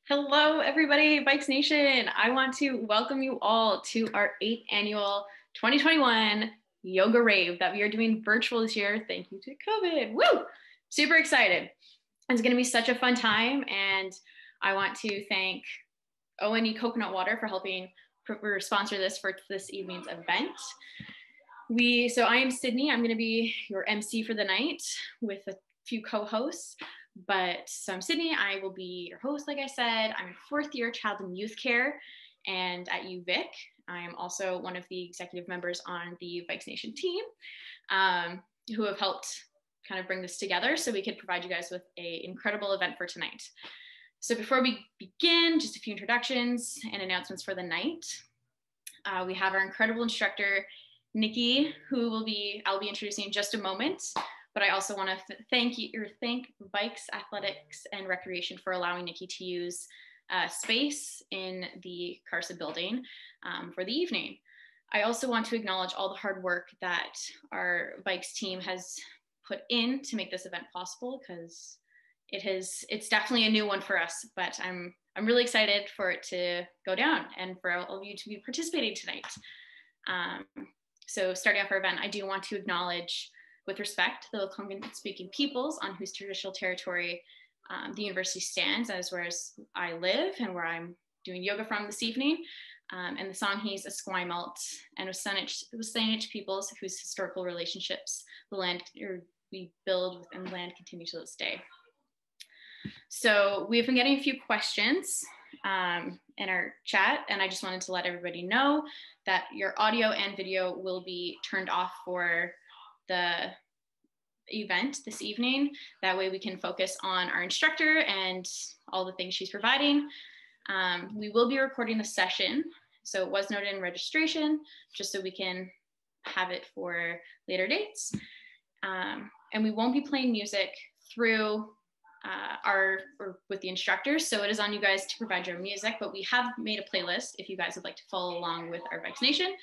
Hello, everybody, Vikes Nation. I want to welcome you all to our 8th annual 2021 Yoga Rave that we are doing virtual this year. Thank you to COVID. Woo! Super excited. It's going to be such a fun time, and I want to thank O.N.E Coconut Water for helping sponsor this for this evening's event. So I am Sydney. I'm going to be your MC for the night with a few co-hosts. So I'm Sydney. I will be your host, like I said. I'm in 4th year child and youth care and at UVic. I am also one of the executive members on the Vikes Nation team who have helped kind of bring this together so we could provide you guys with an incredible event for tonight. So before we begin, just a few introductions and announcements for the night. We have our incredible instructor, Nikki, who I'll be introducing in just a moment. But I also want to thank Vikes Athletics and Recreation for allowing Nikki to use space in the Carsa building for the evening. I also want to acknowledge all the hard work that our Vikes team has put in to make this event possible, because it's definitely a new one for us, but I'm really excited for it to go down and for all of you to be participating tonight. So starting off our event, I do want to acknowledge with respect the Algonquin-speaking peoples on whose traditional territory the university stands, as where I live and where I'm doing yoga from this evening. And the Songhees, Esquimalt, and Wasanich peoples whose historical relationships we build and land continue to this day. So we've been getting a few questions in our chat, and I just wanted to let everybody know that your audio and video will be turned off for the event this evening. That way we can focus on our instructor and all the things she's providing. We will be recording the session, so it was noted in registration, just so we can have it for later dates. And we won't be playing music through with the instructors, so it is on you guys to provide your music, but we have made a playlist if you guys would like to follow along with our Vikes Nation.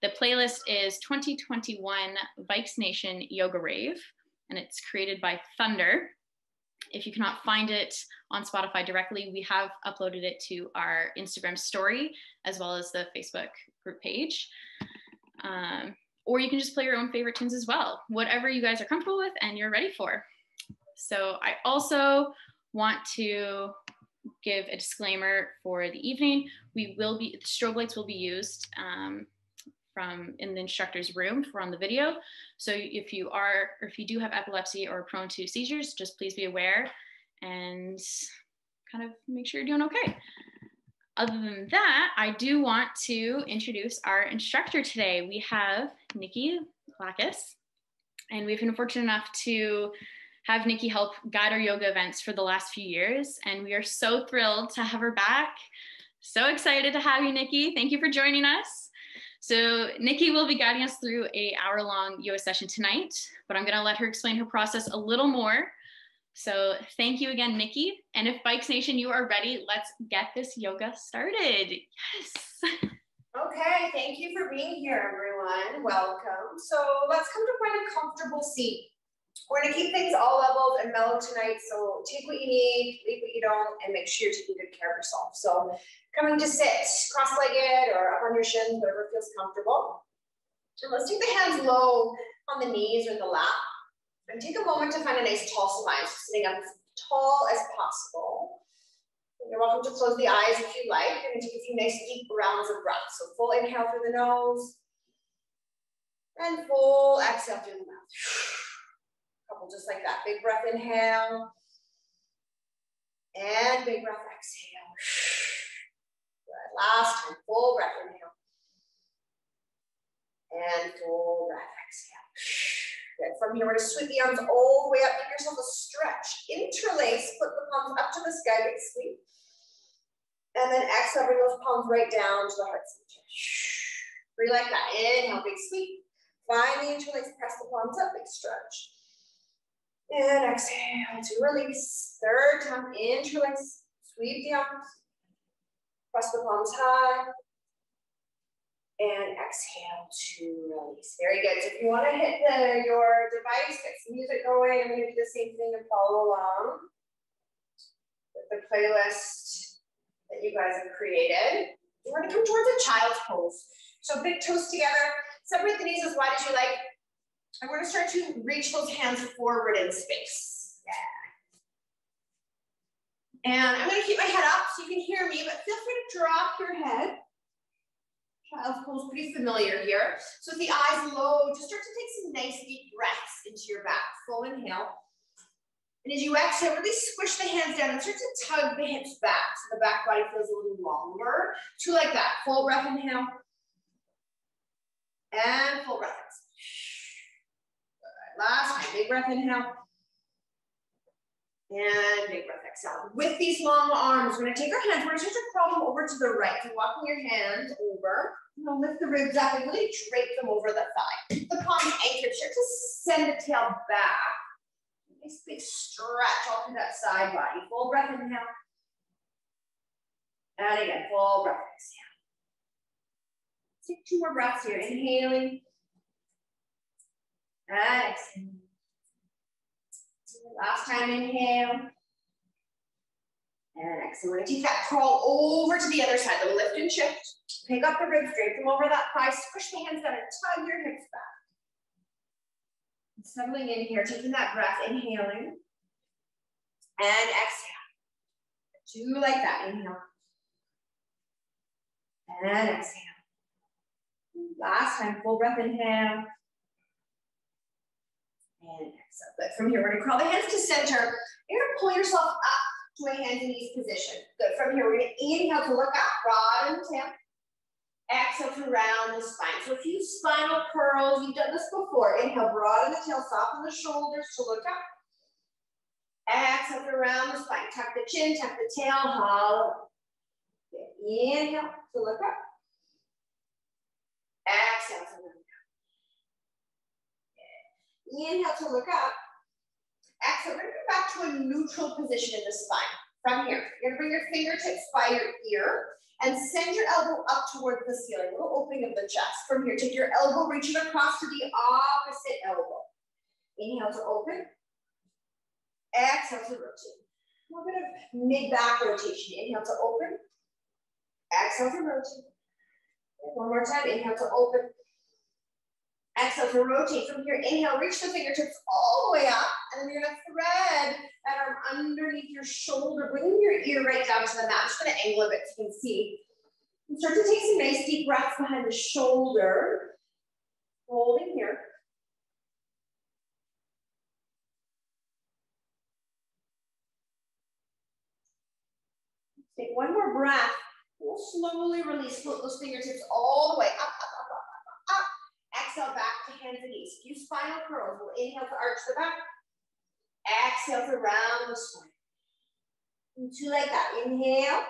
The playlist is 2021 Vikes Nation Yoga Rave, and it's created by Thunder. If you cannot find it on Spotify directly, we have uploaded it to our Instagram story, as well as the Facebook group page. Or you can just play your own favorite tunes as well, whatever you guys are comfortable with and you're ready for. So I also want to give a disclaimer for the evening. The strobe lights will be used in the instructor's room on the video. So if you do have epilepsy or are prone to seizures, just please be aware and kind of make sure you're doing okay. Other than that, I do want to introduce our instructor today. We have Nikki Lakis, and we've been fortunate enough to have Nikki help guide our yoga events for the last few years, and we are so thrilled to have her back. So excited to have you, Nikki. Thank you for joining us. So Nikki will be guiding us through an hour-long yoga session tonight, but I'm gonna let her explain her process a little more. So thank you again, Nikki. And if Vikes Nation, you are ready, let's get this yoga started. Yes. Okay, thank you for being here, everyone. Welcome. So let's come to find a comfortable seat. We're gonna keep things all levels and mellow tonight, so take what you need, leave what you don't, and make sure you're taking good care of yourself. So coming to sit cross-legged or up on your shins, whatever feels comfortable. And let's take the hands low on the knees or the lap. And take a moment to find a nice tall spine, so sitting up as tall as possible. And you're welcome to close the eyes if you like. We're gonna take a few nice deep rounds of breath. So full inhale through the nose, and full exhale through the mouth. Couple just like that. Big breath inhale. And big breath exhale. Good. Last time, full breath inhale. And full breath exhale. Good. From here, we're going to sweep the arms all the way up. Give yourself a stretch. Interlace, put the palms up to the sky, big sweep. And then exhale, bring those palms right down to the heart center. Breathe like that. Inhale, big sweep. Find the interlace, press the palms up, big stretch. And exhale to release. Third time, interlace, sweep the arms. Press the palms high. And exhale to release. Very good. So if you want to hit your device, get some music going, I'm going to do the same thing and follow along with the playlist that you guys have created. We're gonna come towards a child's pose. So big toes together, separate the knees as wide as you like. And we're gonna start to reach those hands forward in space. Yeah. And I'm gonna keep my head up so you can hear me, but feel free to drop your head. Child's pose, pretty familiar here. So with the eyes low, just start to take some nice deep breaths into your back. Full inhale. And as you exhale, really squish the hands down and start to tug the hips back so the back body feels a little longer. Two like that. Full breath, inhale. And full breath. Good. Last time, big breath, inhale. And big breath, exhale. With these long arms, we're gonna take our hands, we're gonna start to crawl them over to the right. So walking your hands over, you know, lift the ribs up and really drape them over the thigh. The palms anchored, start to send the tail back. Nice big stretch all through that side body. Full breath, inhale. And again, full breath, exhale. Take 2 more breaths here. Inhaling. And exhaling. Last time, inhale. And exhale. We're going to take that crawl over to the other side. The lift and shift. Pick up the ribs, drape them over that thigh. Push the hands down and tug your hips back. Settling in here, taking that breath, inhaling. And exhale. 2 like that. Inhale. And exhale. Last time, full breath, inhale. And exhale. Good. From here, we're going to crawl the hands to center. You're going to pull yourself up to a hands and knees position. Good. From here, we're going to inhale to look up, broaden the tail. Exhale to round the spine. So a few spinal curls. You've done this before. Inhale, broaden the tail, soften the shoulders to look up. Exhale to round the spine. Tuck the chin, tuck the tail, hollow. Inhale to look up. Exhale to look up. Inhale to look up. Exhale, we're going to go back to a neutral position in the spine. From here, you're going to bring your fingertips by your ear and send your elbow up towards the ceiling, a little opening of the chest. From here, take your elbow, reach it across to the opposite elbow. Inhale to open. Exhale to rotate. A little bit of mid-back rotation. Inhale to open. Exhale to rotate. One more time. Inhale to open. Exhale to rotate. From here, inhale, reach the fingertips all the way up. And then you're going to thread that arm underneath your shoulder, bringing your ear right down to the mat. I'm just going to angle a bit so you can see. And start to take some nice deep breaths behind the shoulder. Holding here. Take one more breath. We'll slowly release. Float those fingertips all the way up, up, up, up, up, up. Exhale back to hands and knees. Few spinal curls. We'll inhale to arch the back. Exhale to round the spine. And 2 like that. Inhale.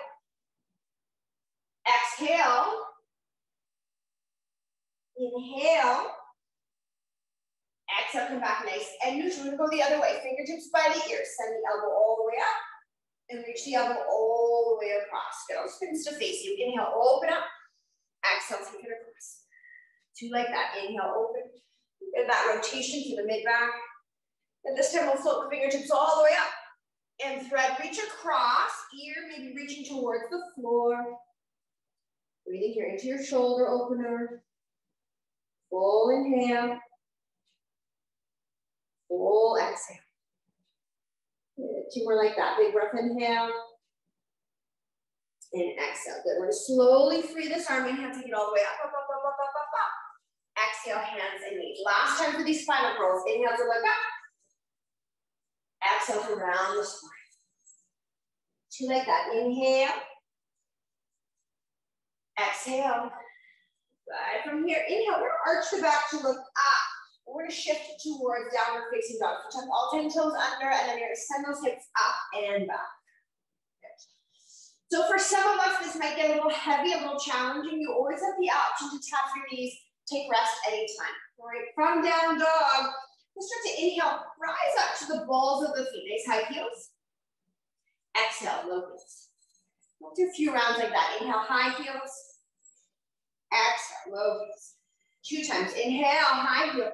Exhale. Inhale. Exhale, come back nice and neutral. We're going to go the other way. Fingertips by the ears. Send the elbow all the way up. And reach the elbow all the way across. Get those fins to face you. Inhale, open up. Exhale, take it across. 2 like that. Inhale, open. Get that rotation to the mid-back. And this time we'll float the fingertips all the way up. And thread, reach across. Ear maybe reaching towards the floor. Breathing here into your shoulder opener. Full inhale. Full exhale. 2 more like that. Big breath, inhale. And exhale. Good. We're going to slowly free this arm. Inhale, take it all the way up, up, up, up, up, up, up, up. Exhale, hands and knees. Last time for these spinal curls. Inhale to look up. Exhale to round the spine. 2 like that. Inhale. Exhale. Good. From here, inhale. We're going to arch the back to look up. We're going to shift towards downward facing dog. So tuck all 10 toes under, and then you're going to send those hips up and back. Good. So for some of us, this might get a little heavy, a little challenging. You always have the option to tap your knees, take rest anytime. All right, from down dog, we'll start to inhale, rise up to the balls of the feet. Nice high heels. Exhale, low heels. We'll do a few rounds like that. Inhale, high heels. Exhale, low heels. 2 times. Inhale, high heels.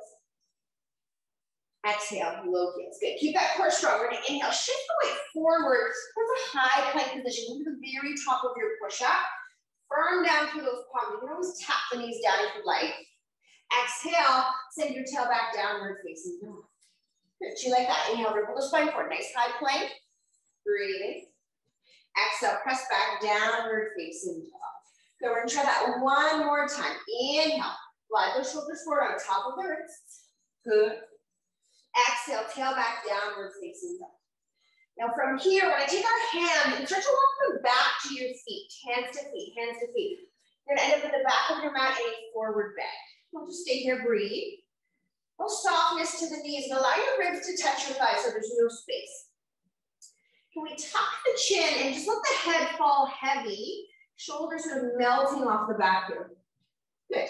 Exhale, low heels. Good. Keep that core strong. We're going to inhale. Shift the weight forward towards a high plank position. Go to the very top of your push-up. Firm down through those palms. You can always tap the knees down if you'd like. Exhale, send your tail back downward facing north. Good. Two like that. Inhale, ripple the spine forward. Nice high plank. Breathing. Exhale, press back downward facing dog. Good. We're going to try that one more time. Inhale. Glide those shoulders forward on top of the wrists. Good. Exhale, tail back downward facing dog. Now from here, we're going to take our hands and start to walk them back to your feet. Hands to feet, hands to feet. You're going to end up at the back of your mat in a forward bend. We'll just stay here, breathe. A little softness to the knees and allow your ribs to touch your thighs so there's no space. Can we tuck the chin and just let the head fall heavy? Shoulders sort of melting off the back here. Good.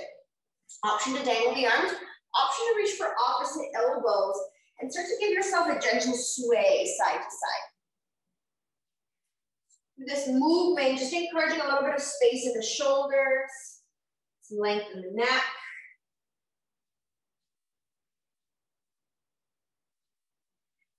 Option to dangle the arms. Option to reach for opposite elbows and start to give yourself a gentle sway side to side. This movement, just encouraging a little bit of space in the shoulders, some length in the neck.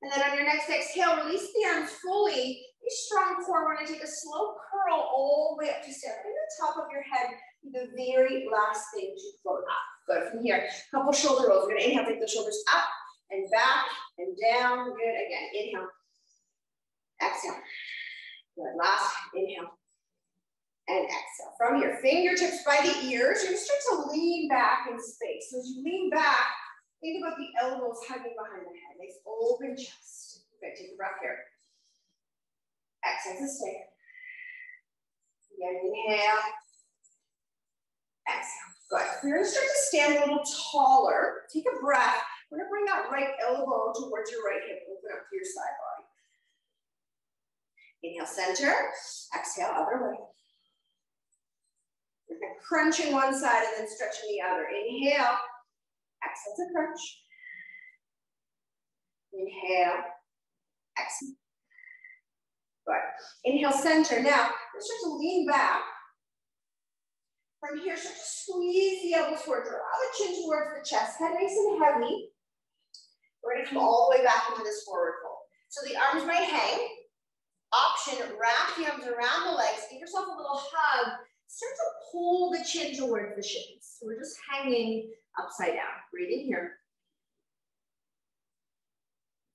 And then on your next exhale, release the arms fully. A strong core. We're going to take a slow curl all the way up to stand. Bring the top of your head be the very last thing to float up. Good. From here, a couple shoulder rolls. We're going to inhale, take the shoulders up and back and down. Good. Again, inhale. Exhale. Good. Last, inhale. And exhale. From here, fingertips by the ears. You're going to start to lean back in space. So as you lean back, think about the elbows hugging behind the head. Nice open chest. Good. Take a breath here. Exhale to stay. Again, inhale. Exhale. Good. We're going to start to stand a little taller. Take a breath. We're going to bring that right elbow towards your right hip. Open up to your side body. Inhale, center. Exhale, other way. We're going to crunch in one side and then stretch in the other. Inhale. Exhale to crunch. Inhale. Exhale. Good. Inhale, center. Now, let's start to lean back. From here, start to squeeze the elbows forward. Draw the chin towards the chest. Head nice and heavy. We're going to come all the way back into this forward fold. So the arms might hang. Option, wrap the arms around the legs. Give yourself a little hug. Start to pull the chin towards the shins. So we're just hanging upside down. Breathe in here.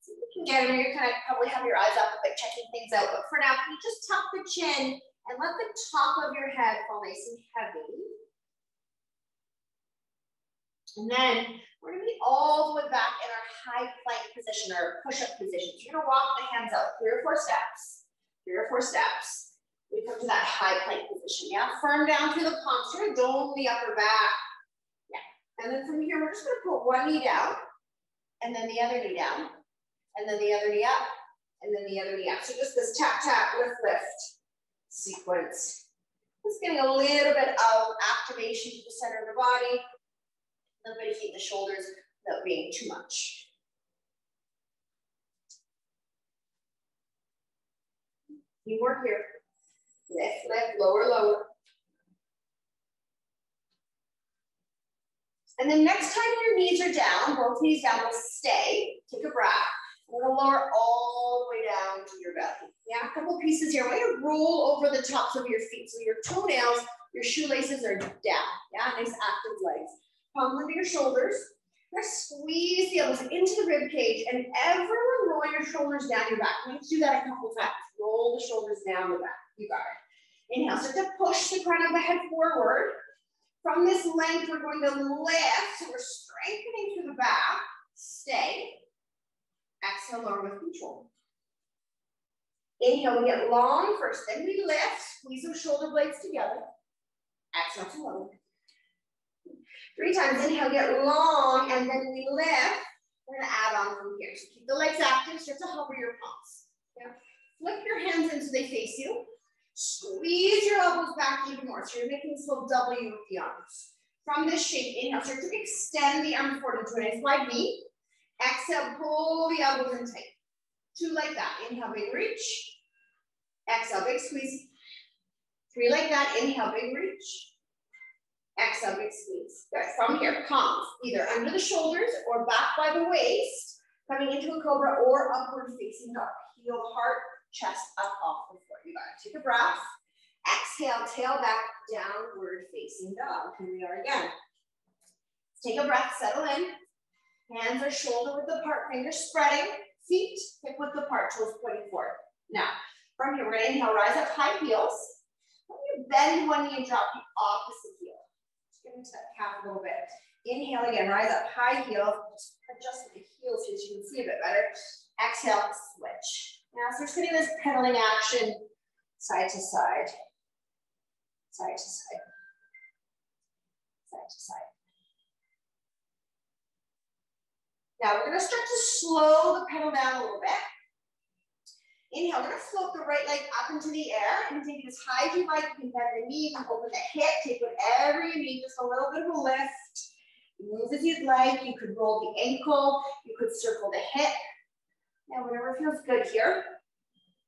See if you can get it. You're kind of probably have your eyes up a bit, checking things out. But for now, can you just tuck the chin and let the top of your head fall nice and heavy. And then we're going to be all the way back in our high plank position or push-up position. So you're going to walk the hands out 3 or 4 steps. 3 or 4 steps. We come to that high plank position. Yeah, firm down through the palms. You're going to dome the upper back. Yeah. And then from here, we're just going to put one knee down, and then the other knee down, and then the other knee up, and then the other knee up. So just this tap, tap, lift, lift sequence. Just getting a little bit of activation to the center of the body. A little bit of heat in the shoulders without being too much. Few more here. Lift, lift, lower, lower. And then next time your knees are down, both knees down, we'll stay. Take a breath. We're going to lower all the way down to your belly. Yeah, a couple pieces here. We're going to roll over the tops of your feet. So your toenails, your shoelaces are down. Yeah, nice active legs. Palm under your shoulders. We're going to squeeze the elbows into the rib cage, and everyone roll your shoulders down your back. We need to do that a couple times. Roll the shoulders down the back. You got it. Inhale, start to push the crown of the head forward. From this length, we're going to lift. So we're strengthening through the back. Stay. Exhale, lower with control. Inhale, we get long first, then we lift, squeeze those shoulder blades together. Exhale to lower. 3 times, inhale, get long, and then we lift. We're gonna add on from here. So keep the legs active, start to hover your palms. Yeah. Flip your hands in so they face you. Squeeze your elbows back even more. So you're making this little W with the arms. From this shape, inhale, start to extend the arms forward into a nice wide V. Exhale, pull the elbows in tight. 2 like that. Inhale, big reach. Exhale, big squeeze. 3 like that. Inhale, big reach. Exhale, big squeeze. Good. From here, palms either under the shoulders or back by the waist. Coming into a cobra or upward facing dog. Heel, heart, chest up off the floor. You got it. Take a breath. Exhale, tail back, downward facing dog. Here we are again. Take a breath, settle in. Hands are shoulder width apart, fingers spreading. Feet hip width apart, toes pointing forward. Now, from here, we're gonna inhale, rise up, high heels. When you bend one knee and drop the opposite heel. Just get into that calf a little bit. Inhale again, rise up, high heel. Just adjust the heels here so you can see a bit better. Exhale, switch. Now, so we're just getting this pedaling action, side to side, side to side, side to side. Now, we're gonna start to slow the pedal down a little bit. Inhale, we're gonna float the right leg up into the air and take it as high as you like. You can bend the knee, you can open the hip, take whatever you need, just a little bit of a lift. Move as you'd like. You could roll the ankle, you could circle the hip. Now, whatever feels good here.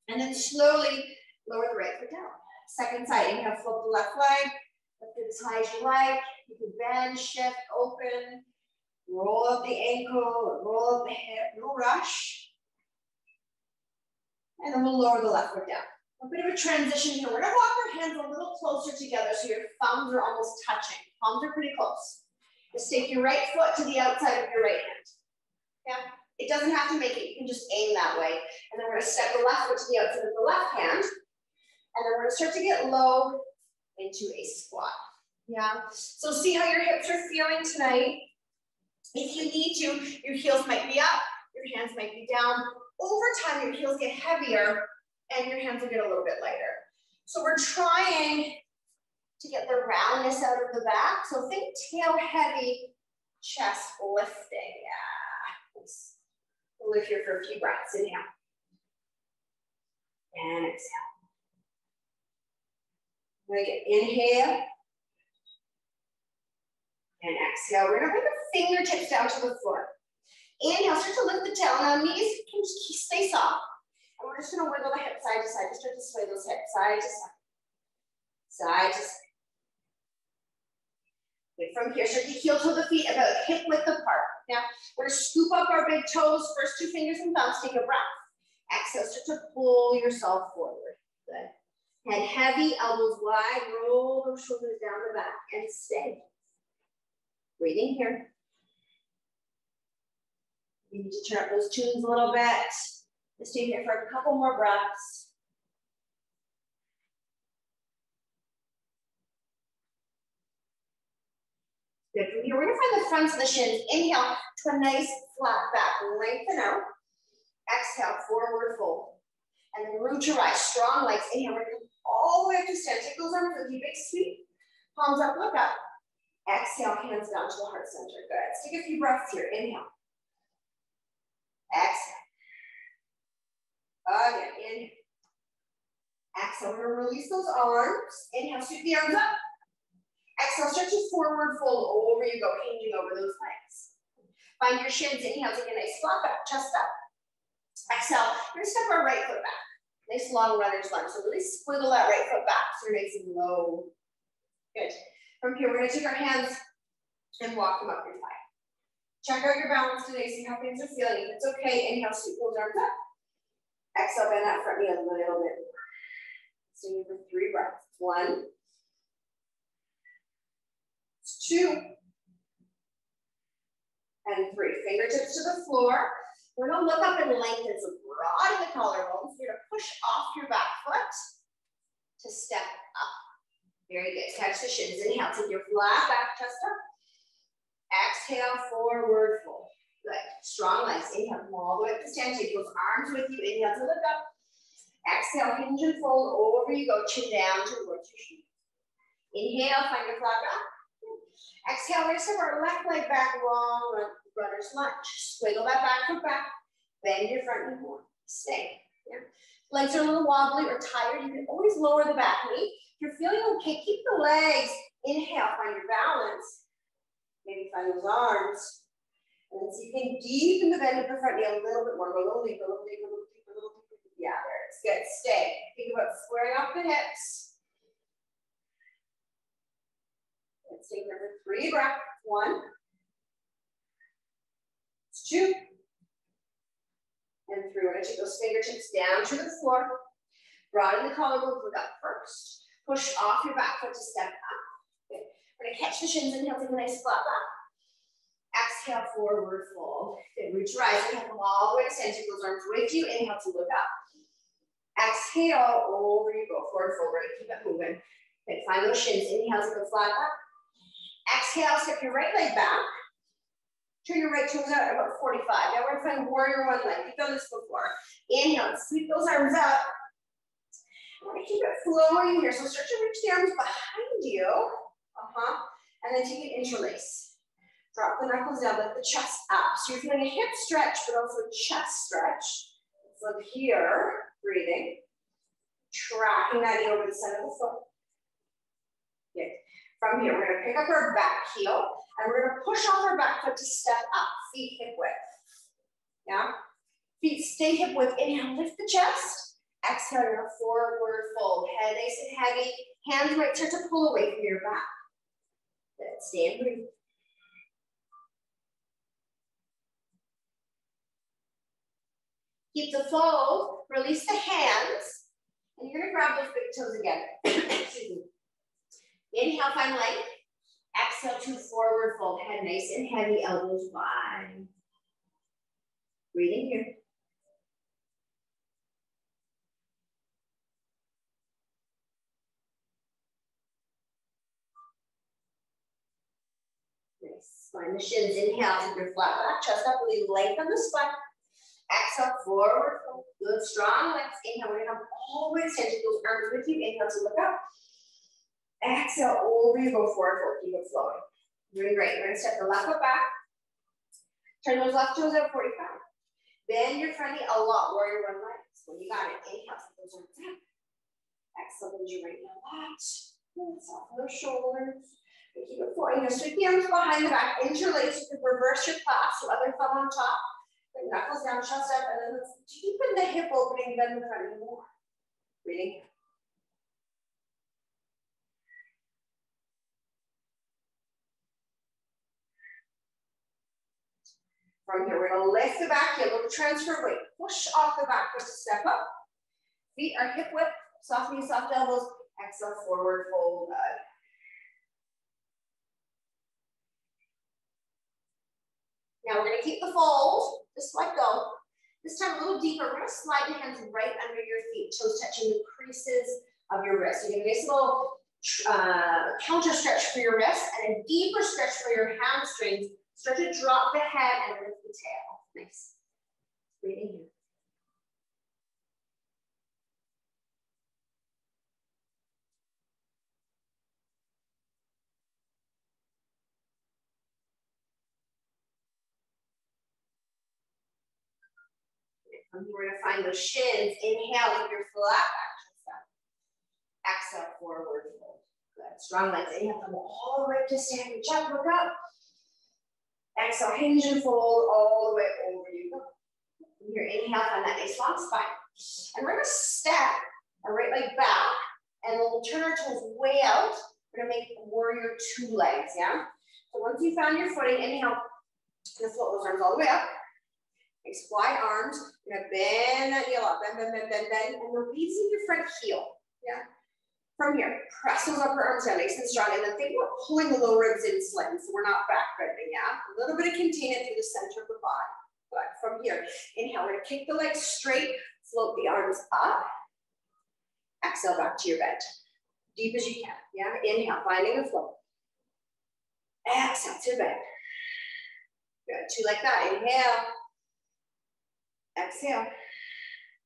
And then slowly lower the right foot down. Second side, inhale, float the left leg, lift it as high as you like. You can bend, shift, open, roll up the ankle, roll up the hip, no rush. And then we'll lower the left foot down. A bit of a transition here. We're gonna walk our hands a little closer together so your thumbs are almost touching. Palms are pretty close. Just take your right foot to the outside of your right hand. Yeah, it doesn't have to make it. You can just aim that way. And then we're gonna step the left foot to the outside of the left hand. And then we're gonna start to get low into a squat. Yeah, so see how your hips are feeling tonight. If you need to, your heels might be up, your hands might be down. Over time, your heels get heavier and your hands will get a little bit lighter. So we're trying to get the roundness out of the back. So think tail heavy, chest lifting. Yeah. Nice. We'll live here for a few breaths. Inhale. And exhale. We're gonna inhale. And exhale. We're gonna bring the fingertips down to the floor. Inhale, start to lift the tail. Now knees can stay soft. And we're just gonna wiggle the hips side to side. Just start to sway those hips side to side. Side to side. Good. From here, start to heel toe the feet about hip width apart. Now, we're gonna scoop up our big toes, first two fingers and thumbs, take a breath. Exhale, start to pull yourself forward. Good. Head heavy, elbows wide, roll those shoulders down the back and stay. Breathing here. You need to turn up those tunes a little bit. Just stay here for a couple more breaths. Good. From here, we're gonna find the fronts of the shins. Inhale to a nice flat back. Lengthen out. Exhale, forward fold. And then root to rise. Strong legs. Inhale, we're gonna come all the way up to stand. Take those arms with you, big sweep. Palms up, look up. Exhale, hands down to the heart center. Good. Let's take a few breaths here. Inhale. Exhale. Again, inhale. Exhale, we're gonna release those arms. Inhale, sweep the arms up. Exhale, stretch to forward fold. Over you go, hinging over those legs. Find your shins. Inhale, take a nice flat back, chest up. Exhale, we're gonna step our right foot back. Nice long runner's lunge. So really squiggle that right foot back so you're nice and low. Good. From here, we're gonna take our hands and walk them up your thigh. Check out your balance today, see how things are feeling. If it's okay, inhale, sweep those arms up. Exhale, bend that front knee a little bit more. Stay here for 3 breaths. 1. 2. And 3. Fingertips to the floor. We're gonna look up and lengthen, so broaden the collarbones. You're gonna push off your back foot to step up. Very good. Catch the shins. Inhale, take your flat back, chest up. Exhale, forward fold. Good. Strong legs. Inhale, come all the way up to stand. Take those arms with you. Inhale to look up. Exhale, hinge and fold. Over you go. Chin down towards your shoes. Inhale, find your flat back. Exhale, we're gonna step our left leg back, long runner's lunge. Squiggle that back foot back. Bend your front knee more. Stay. Yeah. Legs are a little wobbly or tired. You can always lower the back knee. If you're feeling okay, keep the legs. Inhale, find your balance. Maybe find those arms. And then see if you can deepen the bend of the front knee a little bit more. Go a little deeper, a little deeper, a little deeper, a little deeper. Yeah, there it is. Good. Stay. Think about squaring off the hips. Let's take number 3 breath. 1. 2. and through. We're gonna take those fingertips down to the floor. Broaden the collarbone, look up first. Push off your back foot to step up. Okay. We're gonna catch the shins, inhale, take a nice flat back. Exhale, forward fold. Good, reach, rise, inhale, come all the way to stand. Take those arms with you, inhale to look up. Exhale, over you go, forward fold. We're gonna keep it moving. Good, find those shins, inhale, take a flat back. Exhale, step your right leg back. Turn your right toes out at about 45. Now we're gonna find warrior one leg. You've done this before. Inhale, sweep those arms up. We're gonna keep it flowing here. So start to reach the arms behind you. And then take an interlace. Drop the knuckles down, lift the chest up. So you're feeling a hip stretch, but also a chest stretch. So here, breathing. Tracking that knee over the center of the foot. Good. From here, we're gonna pick up our back heel, and we're gonna push off our back foot to step up, feet hip width. Yeah? Feet stay hip width. Inhale, lift the chest. Exhale, you're gonna forward fold. Head nice and heavy. Hands might start to pull away from your back. Good. Stay and breathe. Keep the fold. Release the hands. And you're gonna grab those big toes again. Excuse me. Inhale, find length. Exhale to forward fold. Head nice and heavy, elbows wide. Breathing here. Nice. Find the shins. Inhale, take your flat back, chest up, really lengthen the spine. Exhale, forward fold. Good, strong legs. Inhale, we're gonna always stand. Take those arms with you. Inhale to look up. Exhale, over you go, forward fold. Keep it flowing. Doing great. We're gonna step the left foot back. Turn those left toes out 45. Bend your front knee a lot, warrior one leg. So when you got it, inhale, take those arms up. Exhale, bend your right knee a lot. Soften those shoulders. And keep it flowing. Now sweep the arms behind the back, interlace. You can reverse your clasp, so other thumb on top. Bring knuckles down, chest up, and then let's deepen the hip opening, bend the front knee more. Breathing. From here, we're gonna lift the back heel, little transfer weight. Push off the back foot to step up. Feet are hip width, soft knees, soft elbows. Exhale, forward fold. Now we're gonna keep the fold, just let go. This time a little deeper, we're gonna slide the hands right under your feet, toes touching the creases of your wrist. You get a nice little counter stretch for your wrist and a deeper stretch for your hamstrings. Start to drop the head and lift the tail. Nice. Breathing here. From here, we're gonna find those shins. Inhale, with your flat back chest up. Exhale, forward fold. Good. Strong legs. Inhale, come all the way to stand. Reach up, look up. Exhale, hinge and fold all the way over you go. From here, inhale, find that nice long spine. And we're gonna step our right leg back, and we'll turn our toes way out. We're gonna make warrior two legs, yeah? So once you found your footing, inhale, you're gonna float those arms all the way up. Nice wide arms. You're gonna bend that heel up, bend, bend, bend, bend, bend, and release in your front heel, yeah? From here, press those upper arms down nice and strong, and then think about pulling the low ribs in slightly, so we're not back bending, yeah? A little bit of containment through the center of the body. But from here, inhale, we're gonna kick the legs straight, float the arms up. Exhale, back to your bend. Deep as you can, yeah? Inhale, finding the flow. Exhale to bend. Good, two like that, inhale. Exhale.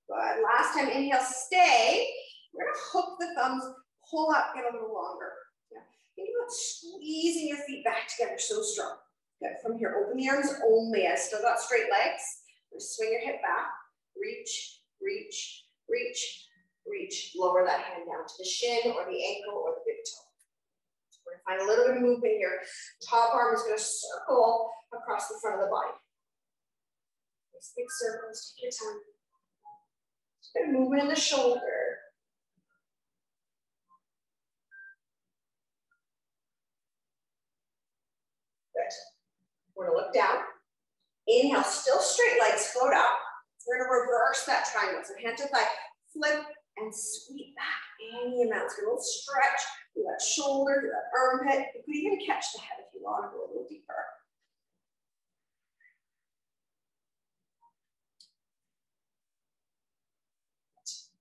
Good, last time, inhale, stay. We're gonna hook the thumbs, pull up, get a little longer. Yeah. Think about squeezing your feet back together, so strong. Good, from here, open the arms only. I still got straight legs. Swing your hip back, reach, reach, reach, reach. Lower that hand down to the shin or the ankle or the big toe. We're gonna find a little bit of movement here. Top arm is gonna circle across the front of the body. Nice big circles, take your time. Just a bit of movement in the shoulder. Good. We're gonna look down. Inhale, still straight legs, float up. We're gonna reverse that triangle. So hand to thigh, flip and sweep back any amount. It's a little stretch through that shoulder, through that armpit. You could even catch the head if you want to go a little deeper.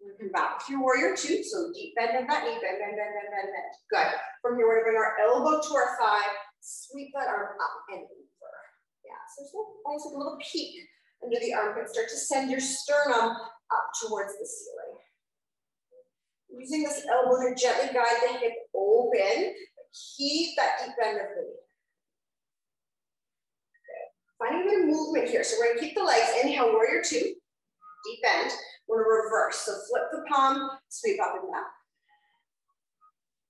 We come back to your warrior two. So deep bend of that knee, bend, bend, bend, bend, bend, bend. Good. From here, we're gonna bring our elbow to our thigh, sweep that arm up and over. Yeah, so there's almost like a little peak under the armpit. Start to send your sternum up towards the ceiling. Using this elbow to gently guide the hip open, keep that deep bend of the knee. Okay. Finding a bit of movement here. So we're gonna keep the legs, inhale, warrior two, deep bend. We're gonna reverse, so flip the palm, sweep up and down.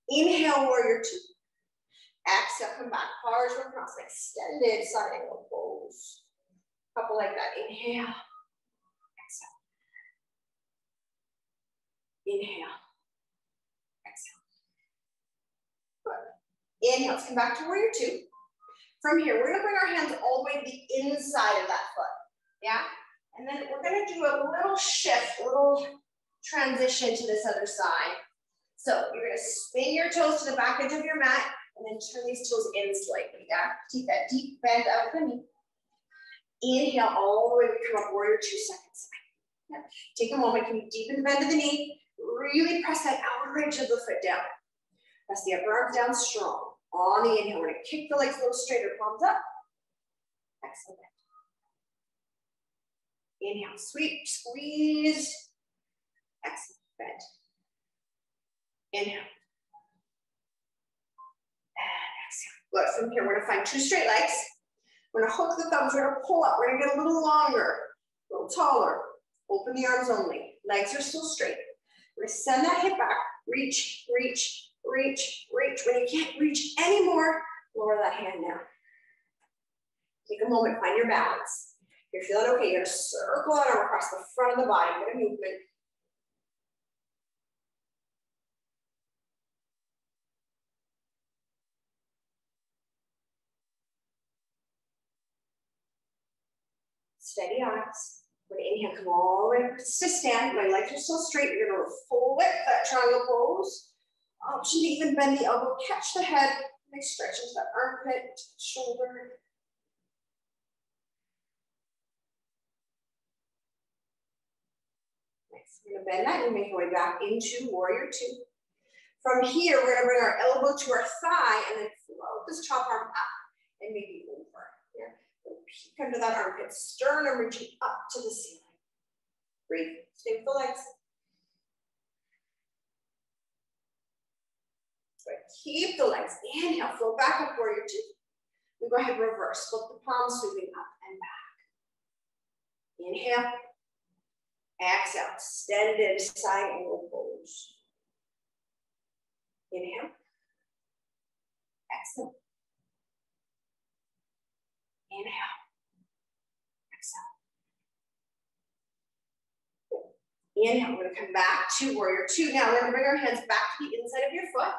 Inhale, warrior two. Exhale, come back, arch across, extended side angle pose. Couple like that, inhale, exhale. Inhale, exhale. Good. Inhale, let's come back to warrior two. From here, we're gonna bring our hands all the way to the inside of that foot, yeah? And then we're gonna do a little shift, a little transition to this other side. So you're gonna spin your toes to the back edge of your mat and then turn these toes in slightly, yeah? Keep that deep bend out of the knee. Inhale all the way, we come up, warrior two, second side. Yeah. Take a moment, can you deepen the bend of the knee? Really press that outer edge of the foot down. Press the upper arms down strong. On the inhale, we're gonna kick the legs a little straighter, palms up. Exhale, bend. Inhale, sweep, squeeze. Exhale, bend. Inhale. And exhale. Good, from here, we're gonna find two straight legs. We're gonna hook the thumbs, we're gonna pull up. We're gonna get a little longer, a little taller. Open the arms only. Legs are still straight. We're gonna send that hip back. Reach, reach, reach, reach. When you can't reach anymore, lower that hand down. Take a moment, find your balance. If you're feeling okay, you're gonna circle that arm across the front of the body, get a movement. Steady eyes. We're gonna inhale, come all the way up to stand. My legs are still straight. You're gonna full width, that triangle pose. Option to even bend the elbow, catch the head. Nice stretch into that armpit, shoulder. Nice. We're gonna bend that and make our way back into warrior two. From here, we're gonna bring our elbow to our thigh and then float this top arm up and maybe over. Yeah. Peek under that armpit, sternum reaching up to the ceiling. Breathe, stay with the legs. Good. Keep the legs. Inhale, float back up, warrior two. We go ahead and reverse. Flip the palms, sweeping up and back. Inhale. Exhale, extended side angle pose. Inhale. Exhale. Inhale. Exhale. Inhale, we're gonna come back to warrior two. Now we're gonna bring our hands back to the inside of your foot.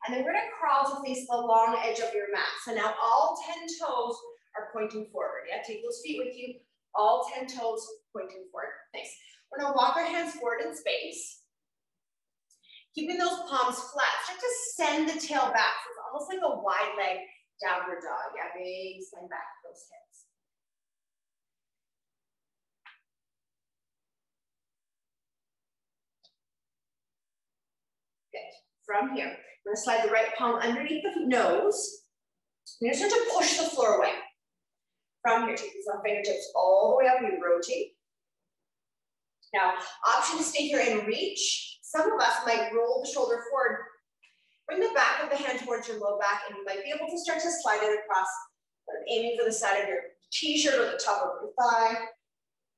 And then we're gonna crawl to face the long edge of your mat. So now all 10 toes are pointing forward. Yeah, take those feet with you. All 10 toes pointing forward. Nice. We're gonna walk our hands forward in space. Keeping those palms flat. Start to send the tail back. So it's almost like a wide leg downward dog. Yeah, big send back those hips. Good. From here, we're gonna slide the right palm underneath the nose. You're gonna start to push the floor away. From here, take these fingertips all the way up, you rotate. Now, option to stay here and reach. Some of us might roll the shoulder forward. Bring the back of the hand towards your low back, and you might be able to start to slide it across, aiming for the side of your t-shirt or the top of your thigh.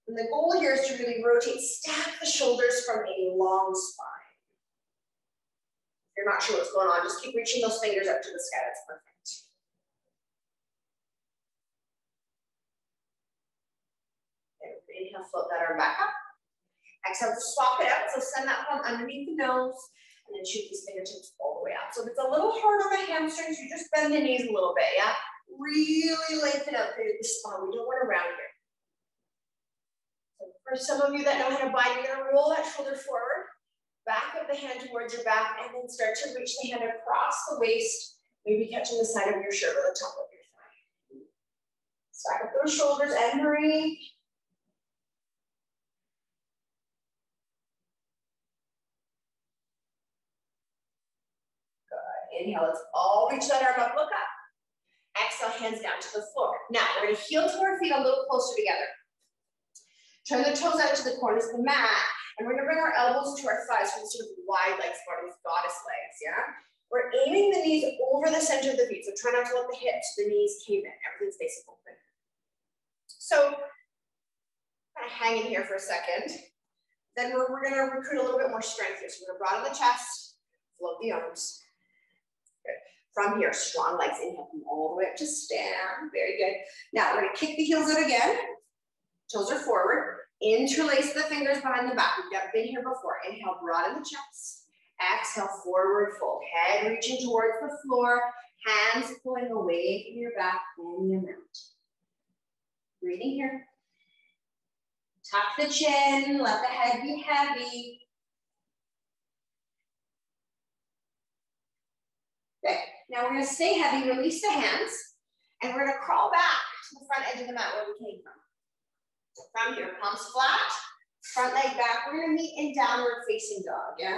And the goal here is to really rotate, stack the shoulders from a long spine. If you're not sure what's going on, just keep reaching those fingers up to the sky. That's perfect. Inhale, float that arm back up. Exhale, swap it out. So send that palm underneath the nose and then shoot these fingertips all the way up. So if it's a little hard on the hamstrings, you just bend the knees a little bit, yeah? Really lengthen out through the spine. We don't want to round here. So For some of you that know how to bind, you're gonna roll that shoulder forward, back of the hand towards your back, and then start to reach the hand across the waist, maybe catching the side of your shirt or the top of your thigh. Stack up those shoulders and breathe. Good. Inhale, let's all reach that arm up, look up. Exhale, hands down to the floor. Now, we're gonna heel to our feet a little closer together. Turn the toes out to the corners of the mat, and we're gonna bring our elbows to our thighs for the sort of wide legs, bottom goddess legs, yeah? We're aiming the knees over the center of the feet, so try not to let the hips, the knees cave in. Everything's facing open. So, kind of hang in here for a second. Then we're gonna recruit a little bit more strength here. So we're gonna broaden the chest, float the arms. Good. From here, strong legs, inhale, come all the way up to stand. Very good. Now we're gonna kick the heels out again. Toes are forward. Interlace the fingers behind the back. We've been here before. Inhale, broaden the chest. Exhale, forward fold. Head reaching towards the floor. Hands pulling away from your back and your mount. Breathing here. Tuck the chin. Let the head be heavy. Okay. Now we're going to stay heavy. Release the hands. And we're going to crawl back to the front edge of the mat where we came from. From here, palms flat, front leg back. We're gonna meet in downward facing dog, yeah?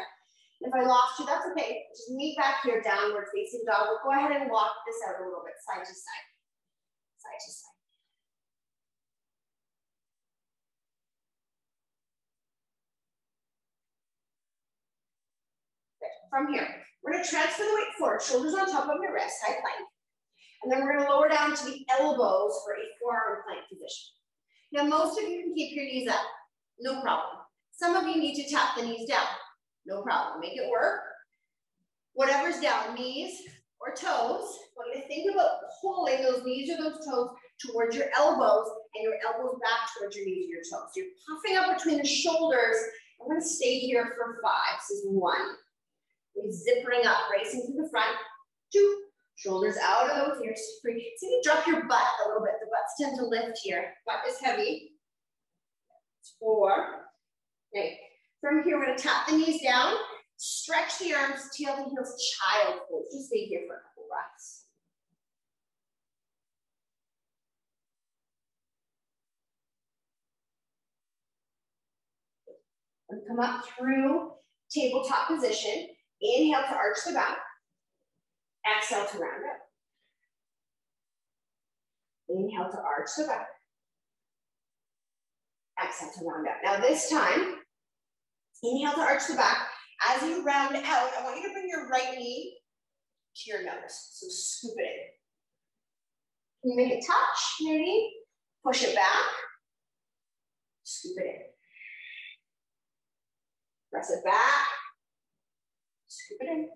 If I lost you, that's okay. Just meet back here, downward facing dog. We'll go ahead and walk this out a little bit, side to side. Side to side. Good. From here, we're gonna transfer the weight forward, shoulders on top of your wrist, high plank. And then we're gonna lower down to the elbows for a forearm plank position. Now, most of you can keep your knees up, no problem. Some of you need to tap the knees down, no problem. Make it work. Whatever's down, knees or toes, want you to think about pulling those knees or those toes towards your elbows and your elbows back towards your knees or your toes. So you're puffing up between the shoulders. I'm gonna stay here for 5. This is 1. We're zippering up, racing to the front. 2. Shoulders out of those ears. 3. So you drop your butt a little bit. The butts tend to lift here. Butt is heavy. 4. Okay. From here, we're going to tap the knees down. Stretch the arms, tail to heels, child pose. Just stay here for a couple breaths. And come up through tabletop position. Inhale to arch the back. Exhale to round up. Inhale to arch the back. Exhale to round up. Now this time, inhale to arch the back. As you round out, I want you to bring your right knee to your nose. So scoop it in. Can you make it touch, maybe? Push it back. Scoop it in. Press it back. Scoop it in.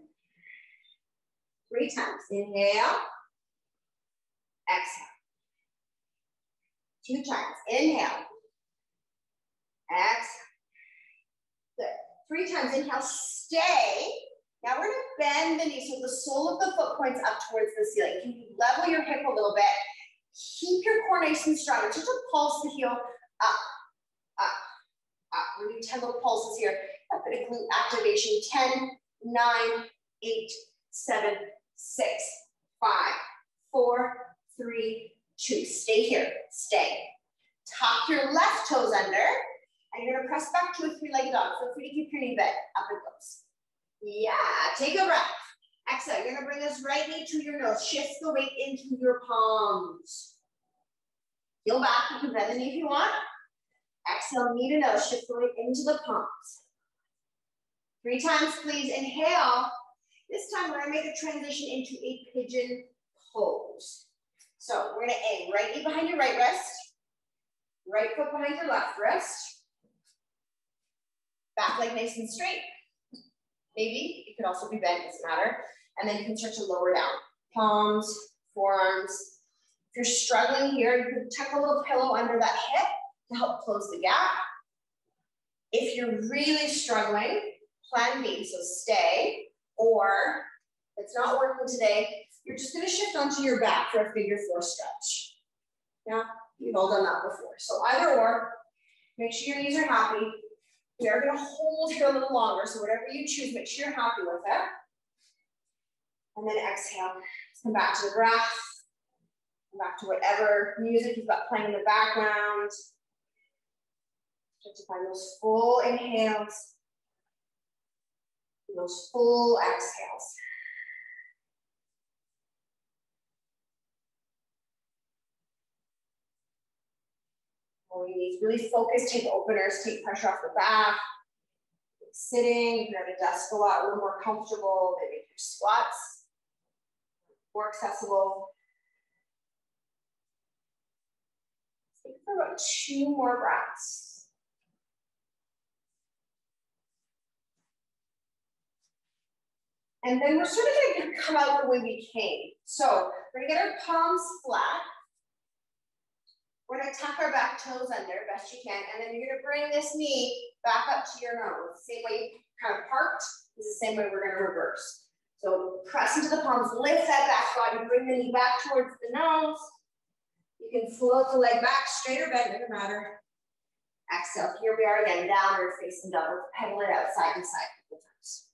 3 times. Inhale. Exhale. 2 times. Inhale. Exhale. Good. 3 times. Inhale. Stay. Now we're going to bend the knee so the sole of the foot points up towards the ceiling. Can you level your hip a little bit? Keep your core nice and strong. Just to pulse the heel up, up, up. We're doing 10 little pulses here. A bit of glute activation. 10, 9, 8, 7, 6, 5, 4, 3, 2. Stay here. Stay. Tuck your left toes under, and you're going to press back to a 3-legged dog. Feel free to keep your knee bent. Up it goes. Yeah. Take a breath. Exhale. You're going to bring this right knee to your nose. Shift the weight into your palms. Heel back. You can bend the knee if you want. Exhale. Knee to nose. Shift the weight into the palms. 3 times, please. Inhale. This time, we're going to make a transition into a pigeon pose. So we're going to aim right knee behind your right wrist, right foot behind your left wrist, back leg nice and straight. Maybe it could also be bent, doesn't matter. And then you can start to lower down. Palms, forearms. If you're struggling here, you can tuck a little pillow under that hip to help close the gap. If you're really struggling, plan B, so stay. Or, if it's not working today, you're just going to shift onto your back for a figure 4 stretch. Yeah, you've all done that before. So either or, Make sure your knees are happy. We are going to hold here a little longer, so whatever you choose, make sure you're happy with it. And then exhale. Let's come back to the breath. Come back to whatever music you've got playing in the background. Just to find those full inhales. And those full exhales. All you need is really focus, take openers, take pressure off the back. Sitting, you're at a desk a lot, a little more comfortable. They make your squats more accessible. Take for about 2 more breaths. And then we're sort of going to come out the way we came. So we're going to get our palms flat. We're going to tuck our back toes under best you can, and then you're going to bring this knee back up to your nose. Same way you kind of parked is the same way we're going to reverse. So press into the palms, lift that back body, bring the knee back towards the nose. You can float the leg back, straight or bent, doesn't matter. Exhale, here we are again, downward facing dog. We're pedaling it out side to side a couple times.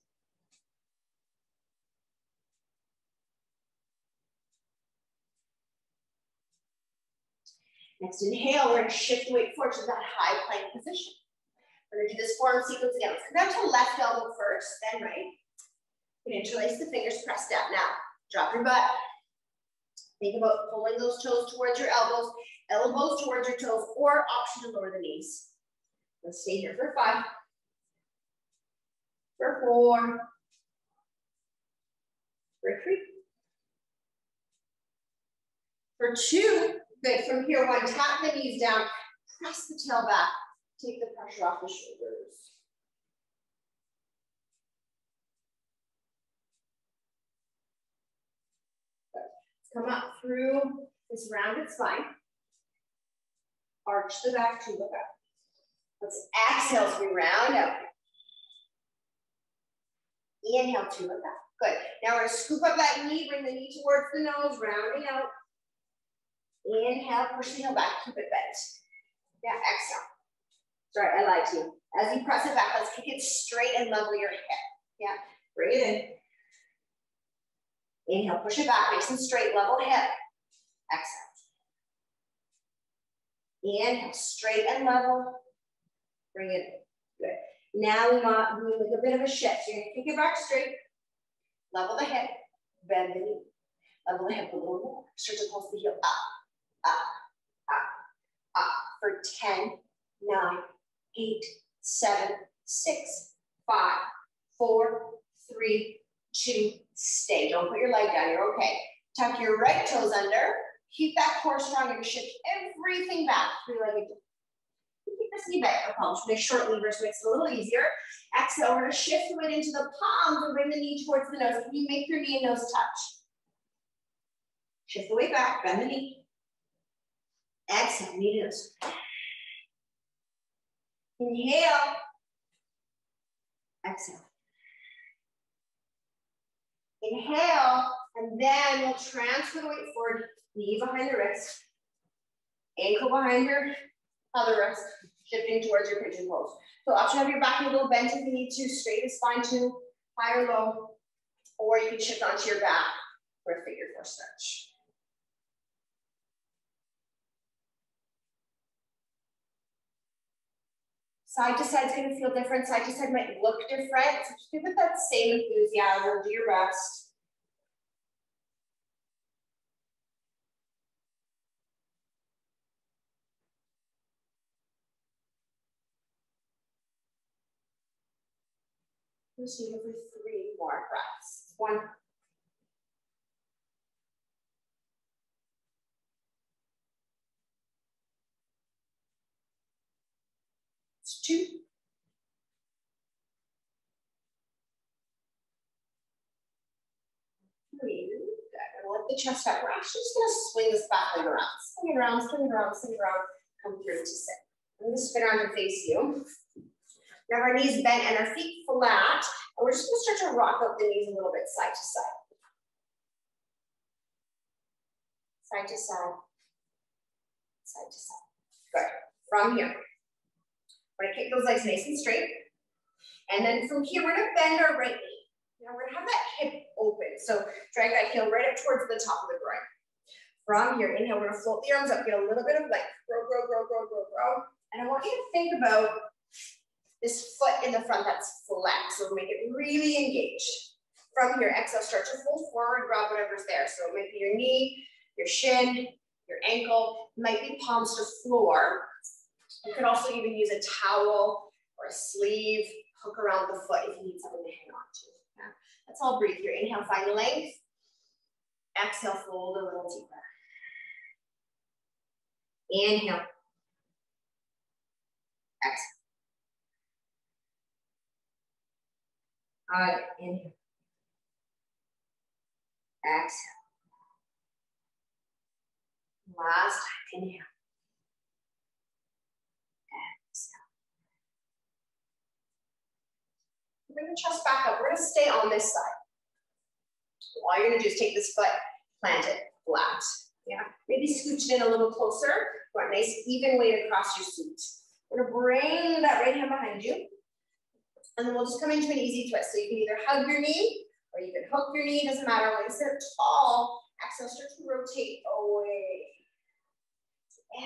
Next inhale, we're going to shift the weight forward to that high plank position. We're going to do this forearm sequence again. Let's come down to left elbow first, then right. We're going to interlace the fingers, press down. Now, drop your butt. Think about pulling those toes towards your elbows, elbows towards your toes, or option to lower the knees. Let's stay here for 5, for 4, for 3, for 2. Good, from here, 1, tap the knees down, press the tail back, take the pressure off the shoulders. Good. Let's come up through this rounded spine. Arch the back to look up. Let's exhale as we round out. Inhale to look up. Good. Now we're going to scoop up that knee, bring the knee towards the nose, rounding out. Inhale, push the heel back, keep it bent. Yeah, exhale. Sorry, I lied to you. As you press it back, let's kick it straight and level your hip. Yeah, bring it in. Inhale, push it back, nice and straight, level hip. Exhale. Inhale, straight and level. Bring it in. Good. Now we make a bit of a shift. You're going to kick it back straight, level the hip, bend the knee. Level the hip a little more. Start to pulse the heel up. Up, up, up for 10, 9, 8, 7, 6, 5, 4, 3, 2, stay. Don't put your leg down, you're okay. Tuck your right toes under, keep that core strong and shift everything back. Keep this knee back for palms. Make short levers makes it a little easier. Exhale, we're going to shift the weight into the palms and bring the knee towards the nose. Can you make your knee and nose touch? Shift the weight back, bend the knee. Exhale, knee to nose. Inhale. Exhale. Inhale, and then we'll transfer the weight forward, knee behind the wrist, ankle behind your other wrist, shifting towards your pigeon pose. So option have your back a little bent if you need to, straight the spine to high or low, or you can shift onto your back for a figure 4 stretch. Side to side is going to feel different. Side to side might look different. So just give it that same enthusiasm. Do your best. Let's do it for 3 more breaths. 1. 2. 3. Good. I'm gonna lift the chest up. We're actually just gonna swing this back leg around. Swing it around, swing it around, swing it around. Come through to sit. I'm gonna spin around and face you. We have our knees bent and our feet flat. And we're just gonna start to rock up the knees a little bit side to side. Side to side. Side to side. Good. From here, We're gonna kick those legs nice and straight. And then from here, we're gonna bend our right knee. Now we're gonna have that hip open. So drag that heel right up towards the top of the groin. From here, inhale, we're gonna float the arms up, get a little bit of length. Grow, grow, grow, grow, grow, grow. And I want you to think about this foot in the front that's flat. So make it really engaged. From here, exhale, start to fold forward, grab whatever's there. So it might be your knee, your shin, your ankle, might be palms to floor. You could also even use a towel or a sleeve, hook around the foot if you need something to hang on to. Yeah. Let's all breathe here. Inhale, find length. Exhale, fold a little deeper. Inhale. Exhale. Inhale. Exhale. Last time, inhale. Exhale. Bring the chest back up. We're gonna stay on this side. All you're gonna do is take this foot, plant it flat. Yeah, maybe scooch it in a little closer. You want a nice even weight across your seat. We're gonna bring that right hand behind you. And then we'll just come into an easy twist. So you can either hug your knee or you can hook your knee, doesn't matter. When you sit up tall, exhale, start to rotate away.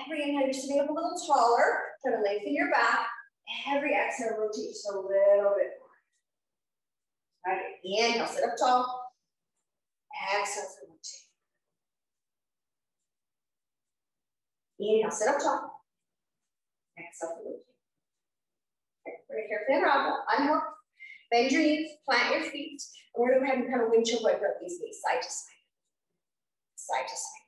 Every inhale, you're sitting up a little taller, try to lengthen your back. Every exhale, rotate just a little bit more. All right, inhale, sit up tall. Exhale, rotate. Inhale, sit up tall. Exhale, rotate. Okay, we're gonna carefully unravel, unhook, bend your knees, plant your feet, and we're gonna go ahead and kind of windshield wiper up these knees, side to side. Side to side.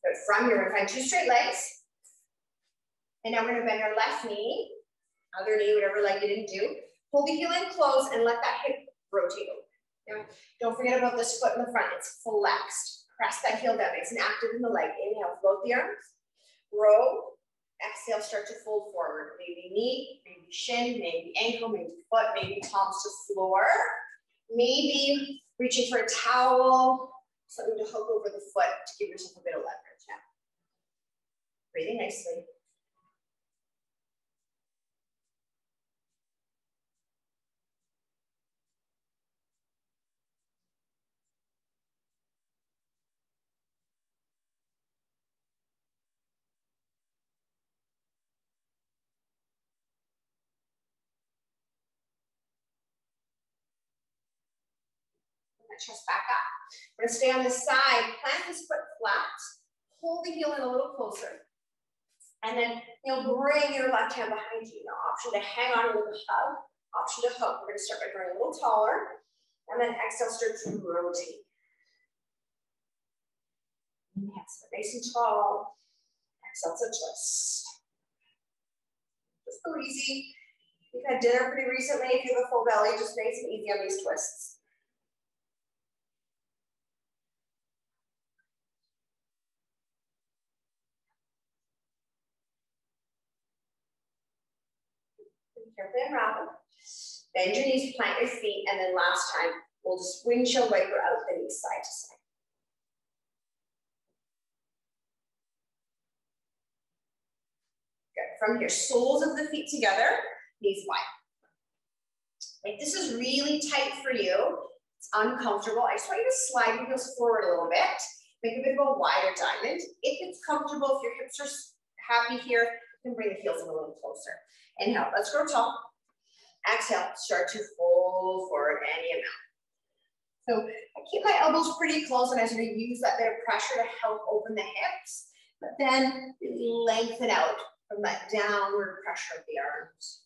Good. From here, we're gonna find two straight legs. And now we're gonna bend our left knee, other knee, whatever leg you didn't do. Pull the heel in close and let that hip rotate over. Now, don't forget about this foot in the front, it's flexed. Press that heel down, nice and active in the leg. Inhale, float the arms, row. Exhale, start to fold forward. Maybe knee, maybe shin, maybe ankle, maybe foot, maybe palms to floor. Maybe reaching for a towel, something to hook over the foot to give yourself a bit of leverage. Yeah. Breathing nicely. Chest back up. We're gonna stay on this side, plant this foot flat, pull the heel in a little closer, and then you'll bring your left hand behind you. Now, option to hang on with a hug, option to hook. We're gonna start by going a little taller, and then exhale, start to rotate. Inhale, so nice and tall. Exhale to twist. Just go easy. You've had dinner pretty recently. If you have a full belly, just nice and easy on these twists. Carefully unravel. Bend your knees, plant your feet, and then last time, we'll just windshield wiper out the knees side to side. Good. From here, soles of the feet together, knees wide. Like this is really tight for you. It's uncomfortable. I just want you to slide your heels forward a little bit. Make a bit of a wider diamond. If it's comfortable, if your hips are happy here, you can bring the heels in a little closer. Inhale, let's grow tall. Exhale, start to fold forward any amount. So I keep my elbows pretty close and I'm going to use that bit of pressure to help open the hips, but then really lengthen out from that downward pressure of the arms.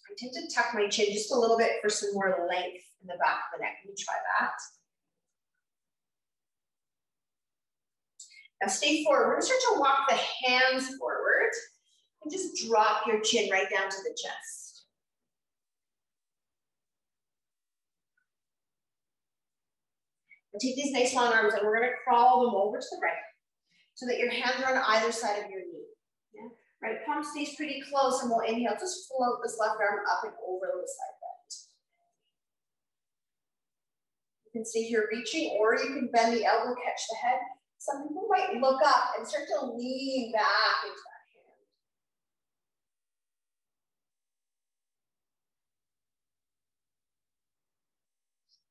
I tend to tuck my chin just a little bit for some more length in the back of the neck. Can you try that? Now stay forward. We're going to start to walk the hands forward and just drop your chin right down to the chest. Now take these nice long arms and we're going to crawl them over to the right so that your hands are on either side of your knee. Yeah? Right, palm stays pretty close and we'll inhale. Just float this left arm up and over the side bend. You can stay here reaching, or you can bend the elbow, catch the head. Some people might look up and start to lean back into that hand.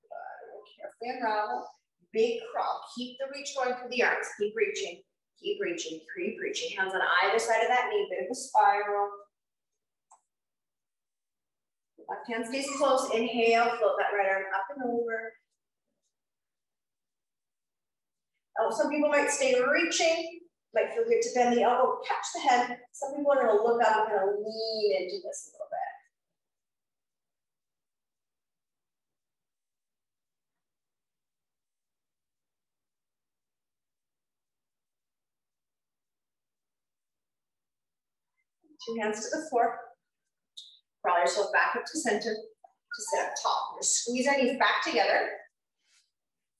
Good. Carefully unravel. Big crawl. Keep the reach going through the arms. Keep reaching. Keep reaching. Keep reaching. Hands on either side of that knee. Bit of a spiral. Left hand stays close. Inhale. Float that right arm up and over. Oh, some people might stay reaching. Might feel good to bend the elbow, catch the head. Some people are going to look up and kind of lean into this a little bit. Two hands to the floor. Crawl yourself back up to center to sit up tall. We're going to squeeze our knees back together.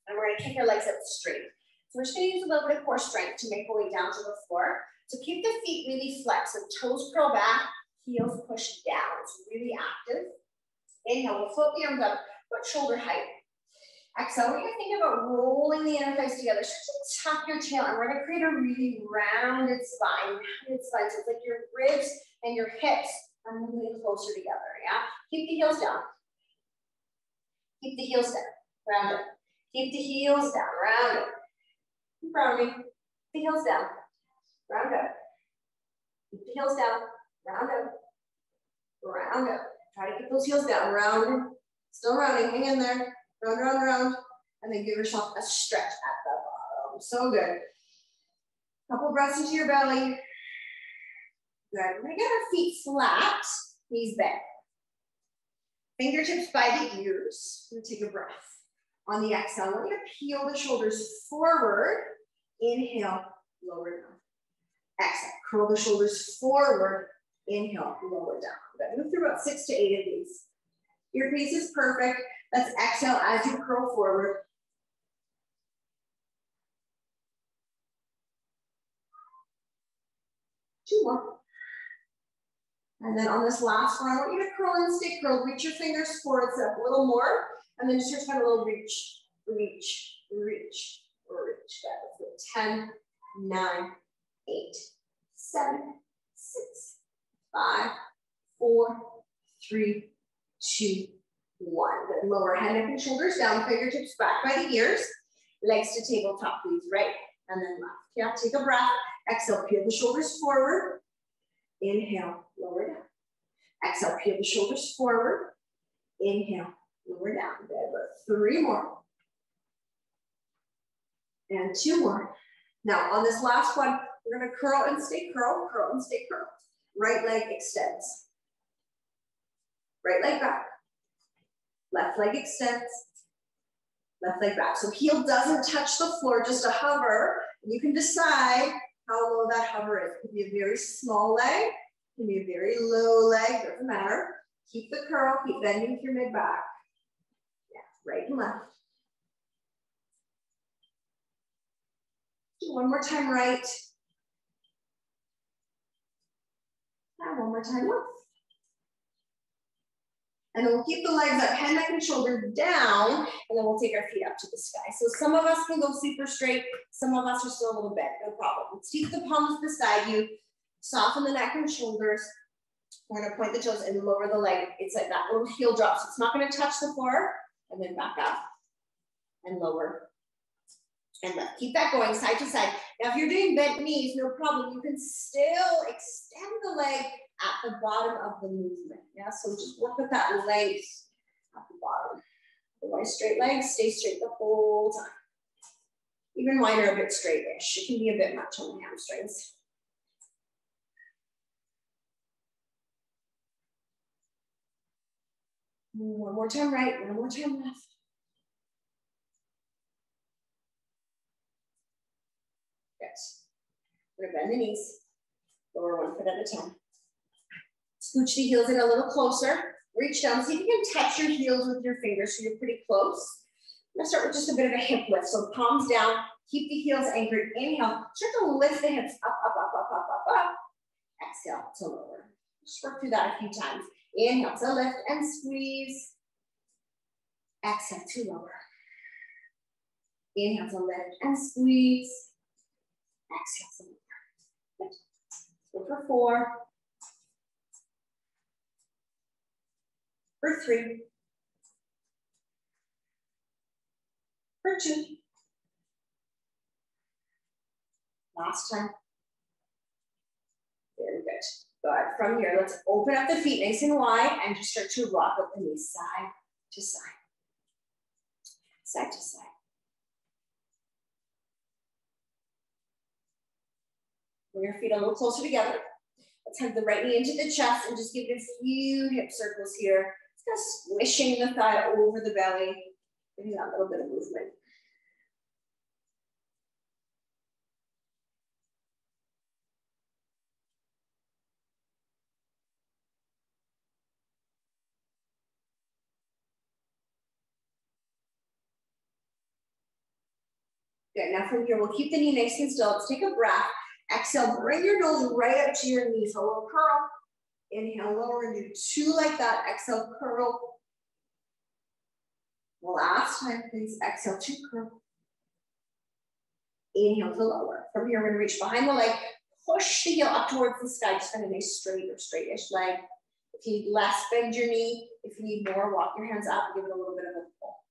And we're going to kick our legs up straight. So we're just going to use a little bit of core strength to make our way down to the floor. So keep the feet really flexed. So toes curl back, heels push down. It's really active. Inhale, we'll float the arms up, but shoulder height. Exhale, we're going to think about rolling the inner thighs together. Start to tuck your tail, and we're going to create a really rounded spine. So it's like your ribs and your hips are moving closer together, yeah? Keep the heels down. Keep the heels down, round it. Keep the heels down, round it. Keep rounding. Keep the heels down, round up. Keep the heels down, round up. Round up. Try to keep those heels down, round. Still rounding, hang in there. Round, round, round. And then give yourself a stretch at the bottom. So good. Couple breaths into your belly. Good. We're going to get our feet flat, knees bent. Fingertips by the ears. We're going to take a breath. On the exhale, we're going to peel the shoulders forward. Inhale, lower down. Exhale, curl the shoulders forward. Inhale, lower down. We're going to move through about 6 to 8 of these. Your pace is perfect. Let's exhale as you curl forward. Two more. And then on this last one, I want you to curl and stay curled. Reach your fingers forward, set up a little more. And then just start to find a little reach, reach, reach, reach. That was 10, 9, 8, 7, 6, 5, 4, 3, 2, 1. Good. Lower head, neck, and shoulders down. Fingertips back by the ears. Legs to tabletop, please. Right and then left. Yeah, take a breath. Exhale, peel the shoulders forward. Inhale, lower down. Exhale, peel the shoulders forward. Inhale, lower down. Good. 3 more. And 2 more. Now, on this last one, we're going to curl and stay curled, curl and stay curled. Right leg extends. Right leg back. Left leg extends. Left leg back. So heel doesn't touch the floor, just a hover. You can decide how low that hover is. It could be a very small leg. It can be a very low leg. Doesn't matter. Keep the curl. Keep bending with your mid back. Yeah, right and left. Do one more time right. And one more time left. And then we'll keep the legs up, head, neck, and shoulder down, and then we'll take our feet up to the sky. So some of us can go super straight. Some of us are still a little bent, no problem. Let's keep the palms beside you. Soften the neck and shoulders. We're gonna point the toes and lower the leg. It's like that little heel drop. So it's not gonna touch the floor, and then back up and lower and left. Keep that going side to side. Now, if you're doing bent knees, no problem. You can still extend the leg at the bottom of the movement. Yeah, so just work with that length at the bottom. Otherwise, straight legs, stay straight the whole time. Even mine are a bit straight-ish. It can be a bit much on the hamstrings. One more time right, one more time left. Good. We're gonna bend the knees. Lower 1 foot at a time. Scooch the heels in a little closer. Reach down. See if you can touch your heels with your fingers so you're pretty close. I'm gonna start with just a bit of a hip lift. So palms down. Keep the heels anchored. Inhale. Start to lift the hips up, up, up, up, up, up, up. Exhale to lower. Just work through that a few times. Inhale to lift and squeeze. Exhale to lower. Inhale to lift and squeeze. Exhale to lift. Go for 4. For 3. For 2. Last time. Very good. Good. From here, let's open up the feet nice and wide and just start to rock up the knees side to side. Side to side. Bring your feet a little closer together. Let's have the right knee into the chest and just give it a few hip circles here. Just squishing the thigh over the belly. Giving that little bit of movement. Good, now from here, we'll keep the knee nice and still. Let's take a breath. Exhale, bring your nose right up to your knees. So a little curl. Inhale, lower, and do 2 like that. Exhale, curl. Last time, please. Exhale, 2 curl. Inhale to lower. From here, we're gonna reach behind the leg. Push the heel up towards the sky. Just find a nice straight or straightish leg. If you need less, bend your knee. If you need more, walk your hands up. Give it a little bit of a pull.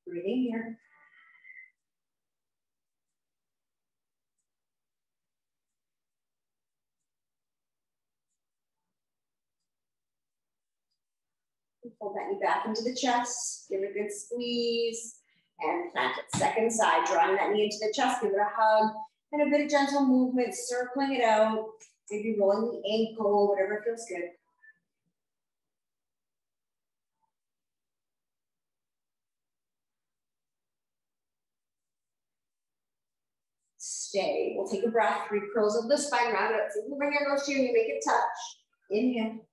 Breathing here. Pull that knee back into the chest. Give it a good squeeze. And plant it. Second side. Drawing that knee into the chest. Give it a hug. And a bit of gentle movement. Circling it out. Maybe rolling the ankle. Whatever feels good. Stay. We'll take a breath. 3 curls of the spine. Round it up. So you bring your nose to your knee. Make it touch. Inhale.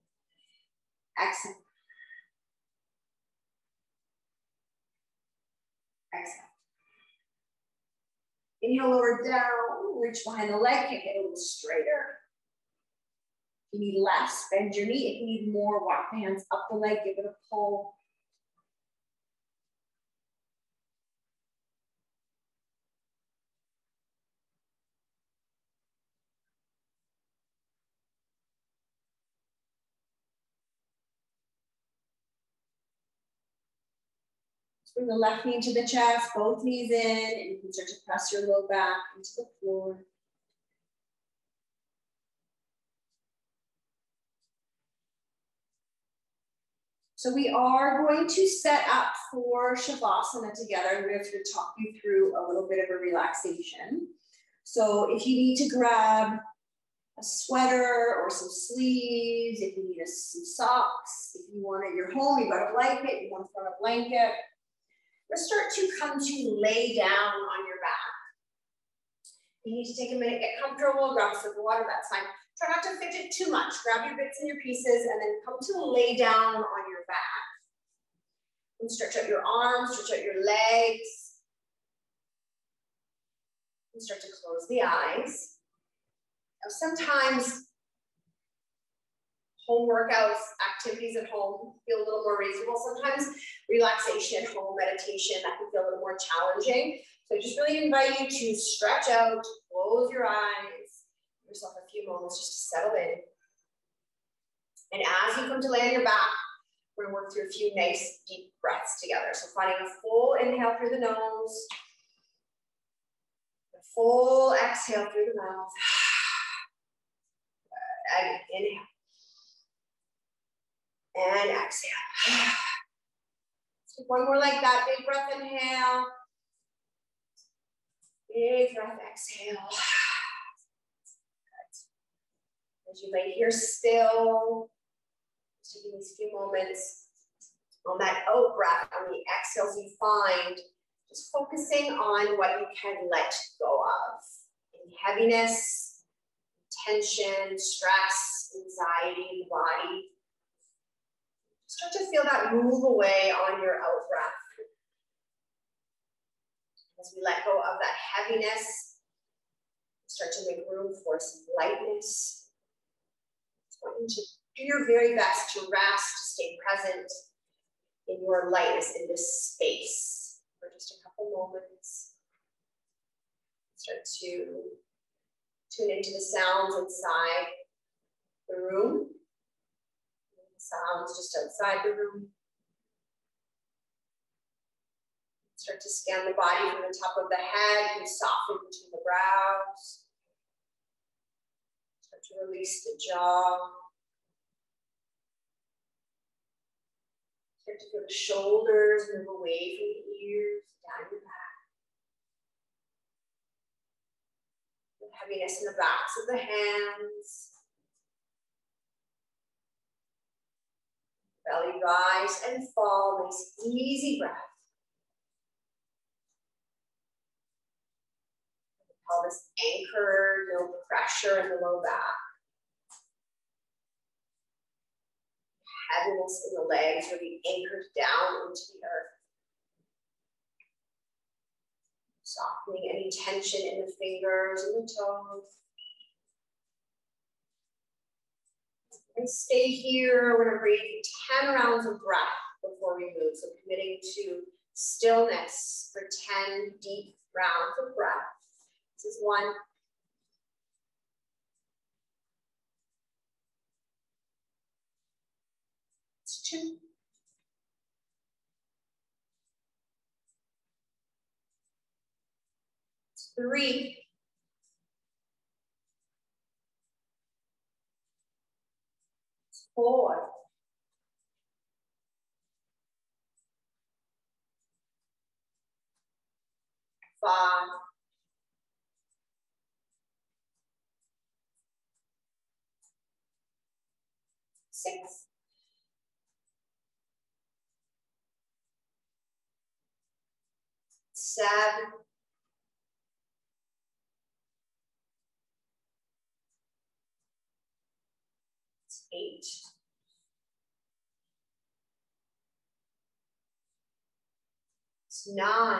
Exhale. Exhale. Inhale, lower down. Reach behind the leg. Kick it a little straighter. If you need less, bend your knee. If you need more, walk the hands up the leg. Give it a pull. Bring the left knee into the chest, both knees in, and you can start to press your low back into the floor. So we are going to set up for Shavasana together. I'm going to talk you through a little bit of a relaxation. So if you need to grab a sweater or some sleeves, if you need some socks, if you want it, you're home, you've got a blanket, you want to throw a blanket. Let's start to come to lay down on your back. You need to take a minute, get comfortable, grab a sip of water, that's fine. Try not to fidget too much. Grab your bits and your pieces and then come to lay down on your back. And stretch out your arms, stretch out your legs. And start to close the eyes. Now sometimes home workouts, activities at home feel a little more reasonable. Sometimes relaxation at home, meditation, that can feel a little more challenging. So I just really invite you to stretch out, close your eyes, give yourself a few moments just to settle in. And as you come to lay on your back, we're gonna work through a few nice deep breaths together. So finding a full inhale through the nose, a full exhale through the mouth. And inhale. And exhale. Let's do one more like that. Big breath, inhale. Big breath, exhale. Good. As you lay here still, just taking these few moments on that out breath, on the exhales you find, just focusing on what you can let go of. Any heaviness, tension, stress, anxiety in the body. Start to feel that move away on your out breath. As we let go of that heaviness, start to make room for some lightness. I want you to do your very best to rest, to stay present. in your lightness in this space for just a couple moments. Start to tune into the sounds inside the room, the sounds just outside the room. Start to scan the body from the top of the head and soften between the brows. Start to release the jaw. Start to feel the shoulders move away from the ears, down your back. The heaviness in the backs of the hands. Belly rise and fall, nice easy breath. The pelvis anchored, no pressure in the low back. Heaviness in the legs, really anchored down into the earth. Softening any tension in the fingers and the toes. And stay here. We're going to breathe 10 rounds of breath before we move. So committing to stillness for 10 deep rounds of breath. This is 1. It's 2. It's 3. 4. 5. 6. 7. 8. 9.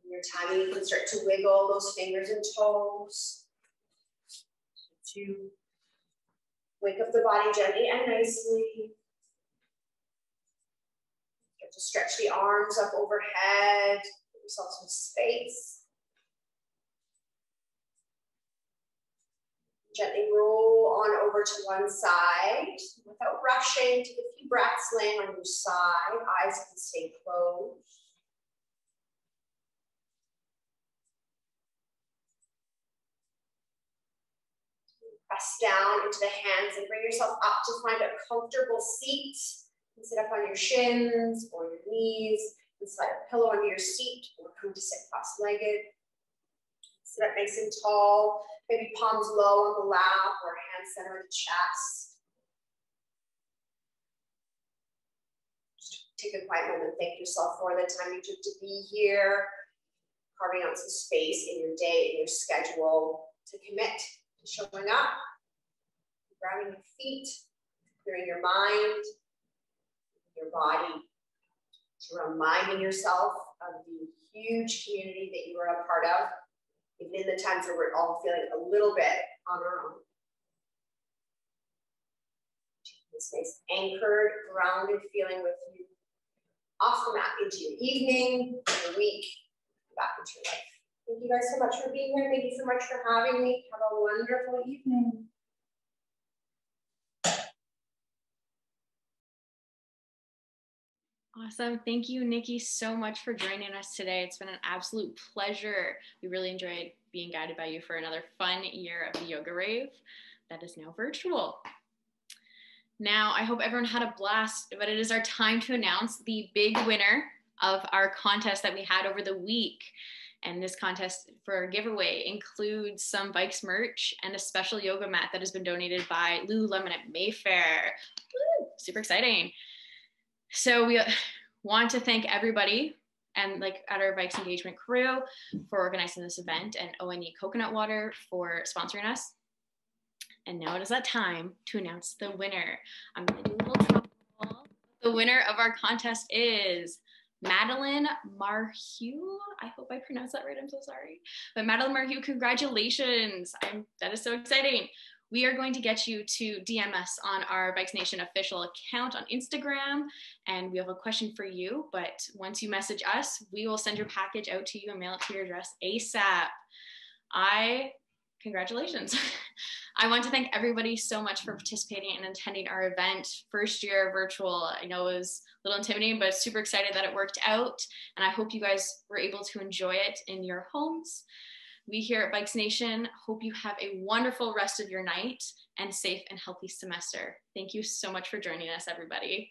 In your time, you can start to wiggle those fingers and toes to wake up the body gently and nicely. Start to stretch the arms up overhead. Give yourself some space. Gently roll on over to one side without rushing. Take a few breaths laying on your side. Eyes can stay closed. Press down into the hands and bring yourself up to find a comfortable seat. You can sit up on your shins or your knees and slide a pillow under your seat or come to sit cross-legged. Sit up nice and tall, maybe palms low on the lap or hands center in the chest. Just take a quiet moment, thank yourself for the time you took to be here, carving out some space in your day, in your schedule to commit to showing up, grounding your feet, clearing your mind, your body, to reminding yourself of the huge community that you are a part of, even in the times where we're all feeling a little bit on our own. This nice anchored, grounded feeling with you off the mat into your evening, your week, back into your life. Thank you guys so much for being here. Thank you so much for having me. Have a wonderful evening. Awesome. Thank you, Nikki, so much for joining us today. It's been an absolute pleasure. We really enjoyed being guided by you for another fun year of the Yoga Rave that is now virtual. Now, I hope everyone had a blast, but it is our time to announce the big winner of our contest that we had over the week. And this contest for a giveaway includes some Vikes merch and a special yoga mat that has been donated by Lululemon at Mayfair. Woo, super exciting. So we want to thank everybody and like at our Vikes engagement crew for organizing this event, and O.N.E Coconut Water for sponsoring us. And now it is that time to announce the winner. I'm going to do a little drum roll. The winner of our contest is Madeline Marhue. I hope I pronounced that right. I'm so sorry. But Madeline Marhugh, congratulations. That is so exciting. We are going to get you to DM us on our Vikes Nation official account on Instagram, and we have a question for you. But once you message us, we will send your package out to you and mail it to your address ASAP. Congratulations. I want to thank everybody so much for participating and attending our event. First year virtual. I know it was a little intimidating, but super excited that it worked out. And I hope you guys were able to enjoy it in your homes. We here at Vikes Nation hope you have a wonderful rest of your night and safe and healthy semester. Thank you so much for joining us, everybody.